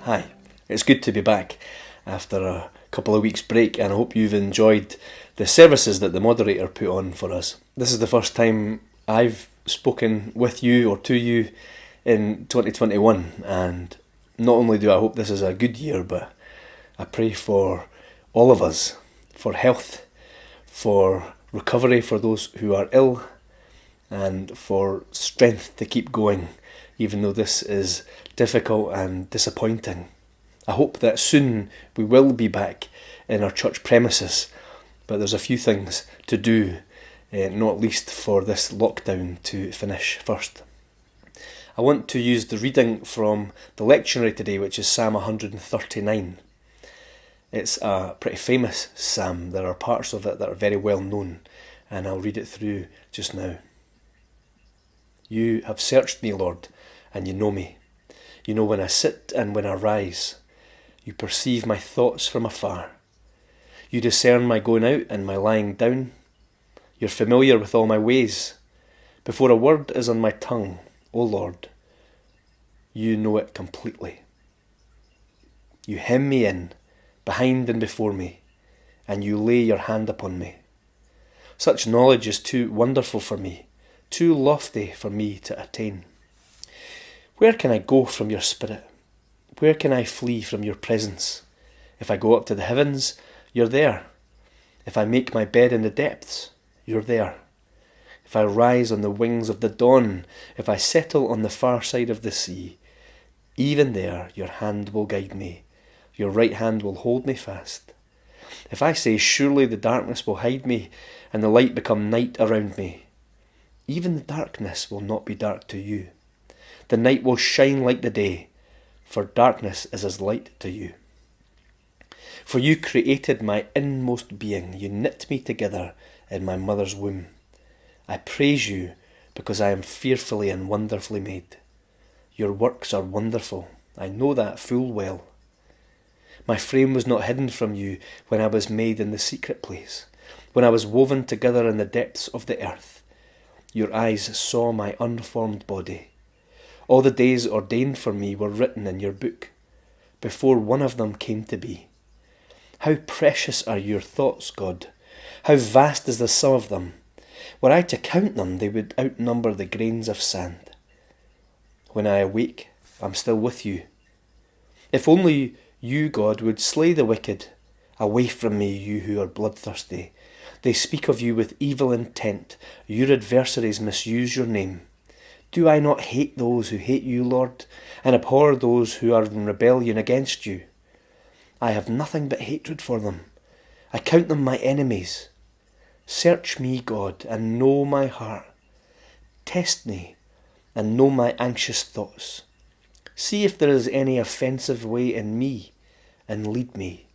Hi, it's good to be back after a couple of weeks break, and I hope you've enjoyed the services that the moderator put on for us. This is the first time I've spoken with you or to you in 2021, and not only do I hope this is a good year, but I pray for all of us, for health, for recovery for those who are ill, and for strength to keep going, even though this is difficult and disappointing. I hope that soon we will be back in our church premises, but there's a few things to do, not least for this lockdown to finish first. I want to use the reading from the lectionary today, which is Psalm 139. It's a pretty famous psalm. There are parts of it that are very well known, and I'll read it through just now. You have searched me, Lord, and you know me. You know when I sit and when I rise. You perceive my thoughts from afar. You discern my going out and my lying down. You're familiar with all my ways. Before a word is on my tongue, O Lord, you know it completely. You hem me in, behind and before me, and you lay your hand upon me. Such knowledge is too wonderful for me, too lofty for me to attain. Where can I go from your spirit? Where can I flee from your presence? If I go up to the heavens, you're there. If I make my bed in the depths, you're there. If I rise on the wings of the dawn, if I settle on the far side of the sea, even there your hand will guide me, your right hand will hold me fast. If I say, surely the darkness will hide me, and the light become night around me, even the darkness will not be dark to you. The night will shine like the day, for darkness is as light to you. For you created my inmost being, you knit me together in my mother's womb. I praise you because I am fearfully and wonderfully made. Your works are wonderful, I know that full well. My frame was not hidden from you when I was made in the secret place, when I was woven together in the depths of the earth. Your eyes saw my unformed body. All the days ordained for me were written in your book, before one of them came to be. How precious are your thoughts, God! How vast is the sum of them! Were I to count them, they would outnumber the grains of sand. When I awake, I'm still with you. If only you, God, would slay the wicked. Away from me, you who are bloodthirsty. They speak of you with evil intent. Your adversaries misuse your name. Do I not hate those who hate you, Lord, and abhor those who are in rebellion against you? I have nothing but hatred for them. I count them my enemies. Search me, God, and know my heart. Test me, and know my anxious thoughts. See if there is any offensive way in me, and lead me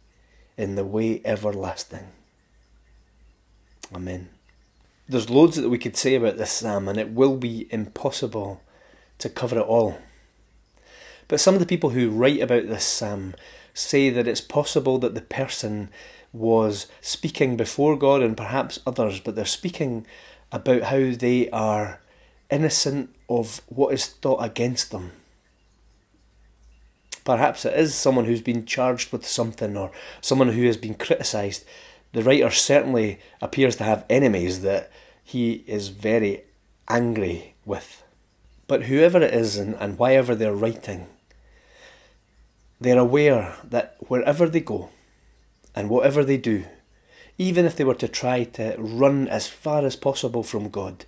in the way everlasting. Amen. There's loads that we could say about this psalm, and it will be impossible to cover it all. But some of the people who write about this psalm say that it's possible that the person was speaking before God and perhaps others, but they're speaking about how they are innocent of what is thought against them. Perhaps it is someone who's been charged with something or someone who has been criticised. The writer certainly appears to have enemies that he is very angry with. But whoever it is and whyever they're writing, they're aware that wherever they go and whatever they do, even if they were to try to run as far as possible from God,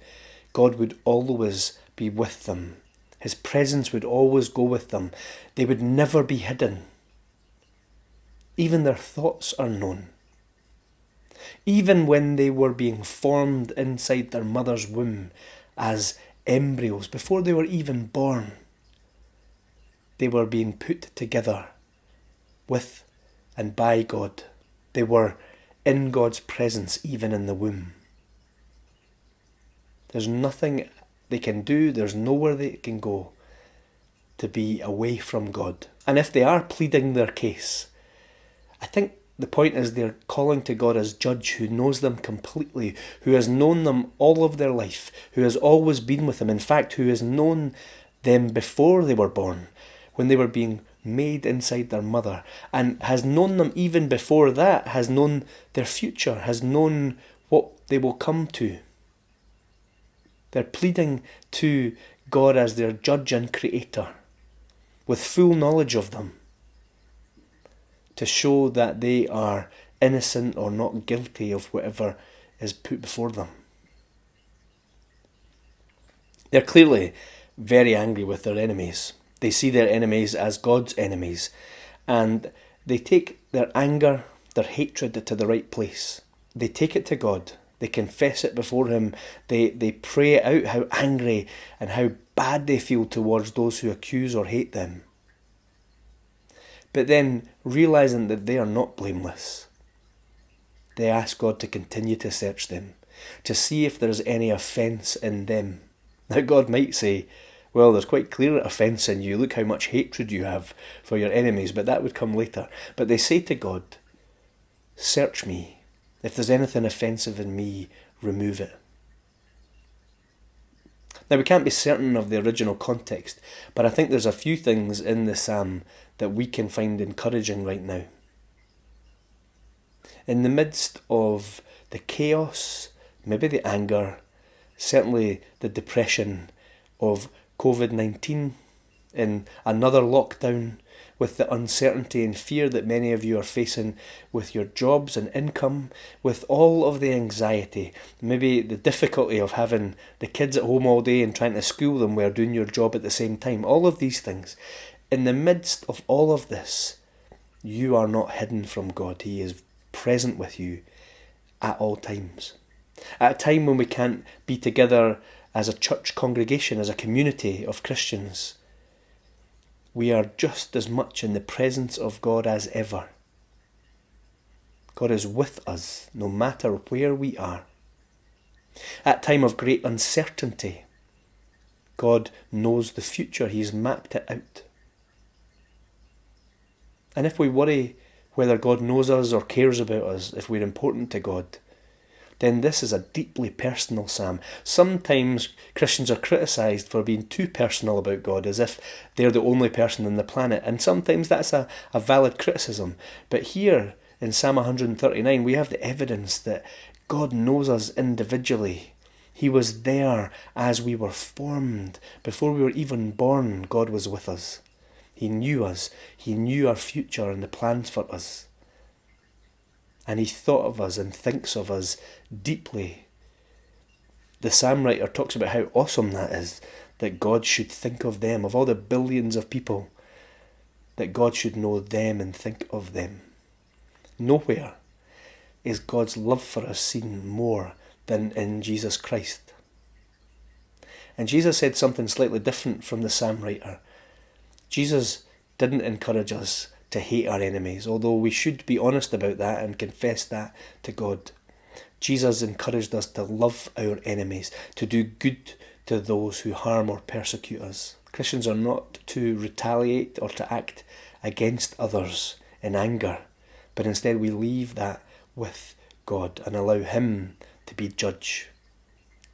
God would always be with them. His presence would always go with them. They would never be hidden. Even their thoughts are known. Even when they were being formed inside their mother's womb as embryos, before they were even born, they were being put together with and by God. They were in God's presence even in the womb. There's nothing they can do, there's nowhere they can go to be away from God. And if they are pleading their case, I think the point is they're calling to God as judge who knows them completely, who has known them all of their life, who has always been with them, in fact, who has known them before they were born, when they were being made inside their mother, and has known them even before that, has known their future, has known what they will come to. They're pleading to God as their judge and creator, with full knowledge of them, to show that they are innocent or not guilty of whatever is put before them. They're clearly very angry with their enemies. They see their enemies as God's enemies, and they take their anger, their hatred to the right place. They take it to God. They confess it before Him. They pray out how angry and how bad they feel towards those who accuse or hate them. But then, realising that they are not blameless, they ask God to continue to search them, to see if there is any offence in them. Now God might say, well, there's quite clear offence in you. Look how much hatred you have for your enemies, but that would come later. But they say to God, search me. If there's anything offensive in me, remove it. Now, we can't be certain of the original context, but I think there's a few things in the psalm that we can find encouraging right now. In the midst of the chaos, maybe the anger, certainly the depression of COVID-19, in another lockdown, with the uncertainty and fear that many of you are facing with your jobs and income, with all of the anxiety, maybe the difficulty of having the kids at home all day and trying to school them while doing your job at the same time, all of these things. In the midst of all of this, you are not hidden from God. He is present with you at all times. At a time when we can't be together as a church congregation, as a community of Christians, we are just as much in the presence of God as ever. God is with us no matter where we are. At a time of great uncertainty, God knows the future. He's mapped it out. And if we worry whether God knows us or cares about us, if we're important to God, then this is a deeply personal psalm. Sometimes Christians are criticised for being too personal about God, as if they're the only person on the planet, and sometimes that's a valid criticism. But here in Psalm 139, we have the evidence that God knows us individually. He was there as we were formed. Before we were even born, God was with us. He knew us. He knew our future and the plans for us. And He thought of us and thinks of us deeply. The psalm writer talks about how awesome that is, that God should think of them, of all the billions of people, that God should know them and think of them. Nowhere is God's love for us seen more than in Jesus Christ. And Jesus said something slightly different from the psalm writer. Jesus didn't encourage us to hate our enemies, although we should be honest about that and confess that to God. Jesus encouraged us to love our enemies, to do good to those who harm or persecute us. Christians are not to retaliate or to act against others in anger, but instead we leave that with God and allow Him to be judge.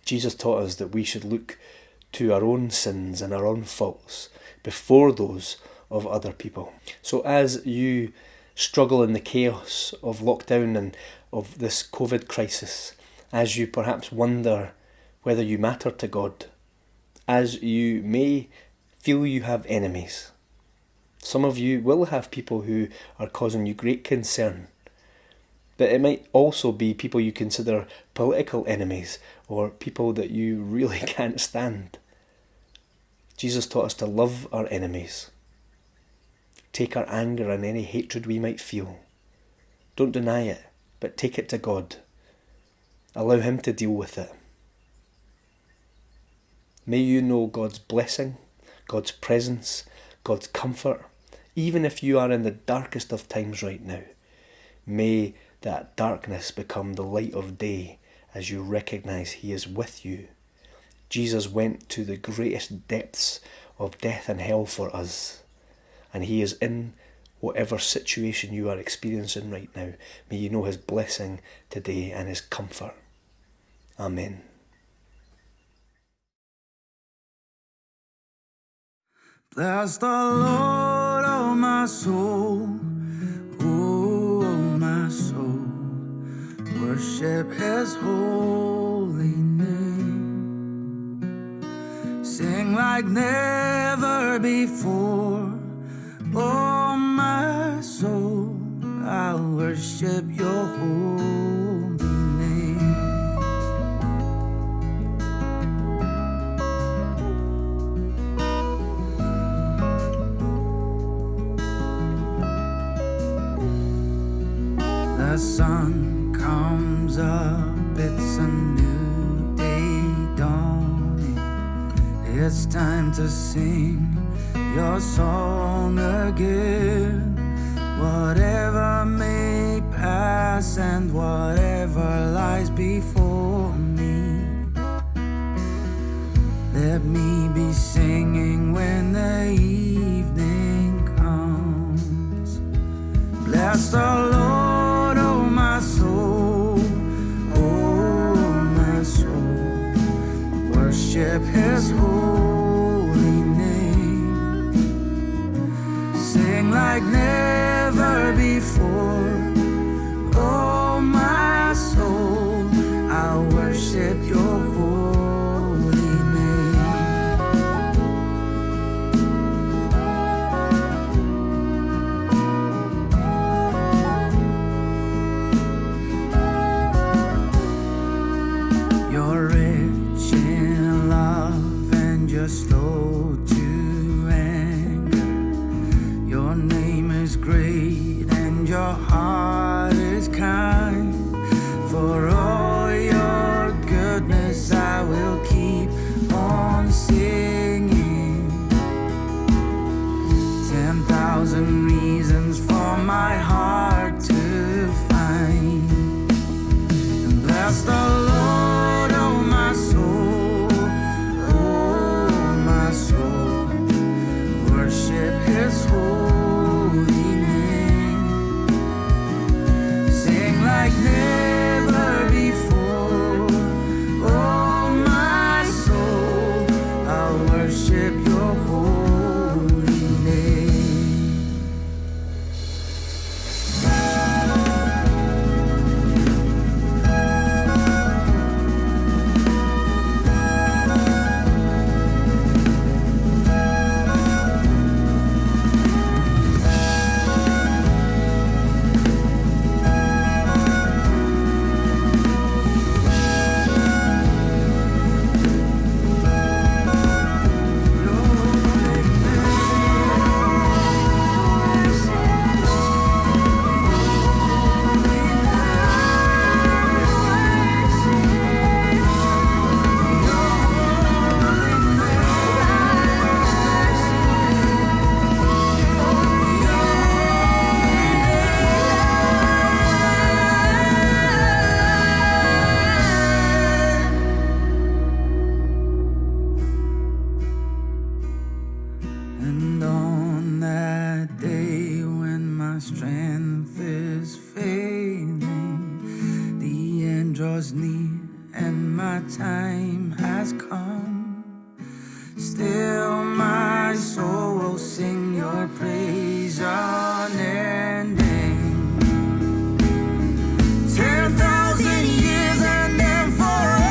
Jesus taught us that we should look to our own sins and our own faults before those of other people. So as you struggle in the chaos of lockdown and of this COVID crisis, as you perhaps wonder whether you matter to God, as you may feel you have enemies, some of you will have people who are causing you great concern, but it might also be people you consider political enemies or people that you really can't stand. Jesus taught us to love our enemies. Take our anger and any hatred we might feel. Don't deny it, but take it to God. Allow Him to deal with it. May you know God's blessing, God's presence, God's comfort, even if you are in the darkest of times right now. May that darkness become the light of day as you recognise He is with you. Jesus went to the greatest depths of death and hell for us. And He is in whatever situation you are experiencing right now. May you know His blessing today and His comfort. Amen. Bless the Lord, oh my soul, oh my soul, worship His holy name. Sing like never before, oh my soul, I'll worship your holy name. The sun comes up, it's a new day dawning. It's time to sing your song again. Whatever may pass and whatever lies before me, let me be singing when the evening comes. Bless the Lord, oh my soul, oh my soul, worship His holy name. Sing like never before, oh my soul, I'll worship your holy name. You're rich in love and you're slow to anger. Your name is great and your heart is kind. For all your goodness I will keep on singing. 10,000 reasons for my heart to find. And bless the Lord, oh my soul, oh my soul, worship His holy name. Sing like never before, oh my soul, I'll worship your holy name. And on that day when my strength is failing, the end draws near and my time has come. Still my soul will sing your praise unending. 10,000 years and then forevermore.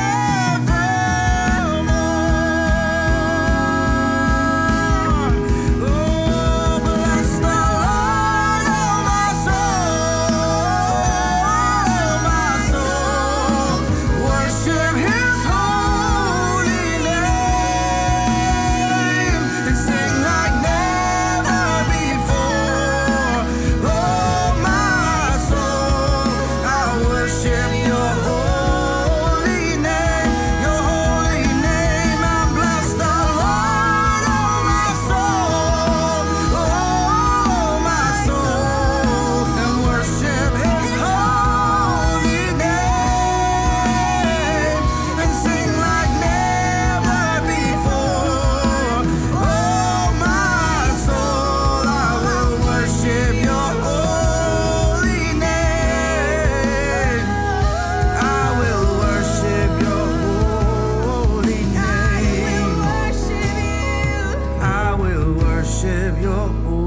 Oh, bless the Lord, oh my soul, worship His holy name. And sing like never before, oh my soul, I worship your holy name, your holy name. I bless the Lord, oh my soul, and worship His holy name. And sing like never before, oh my soul, I will worship your holy name. I will worship your holy name. I will worship your holy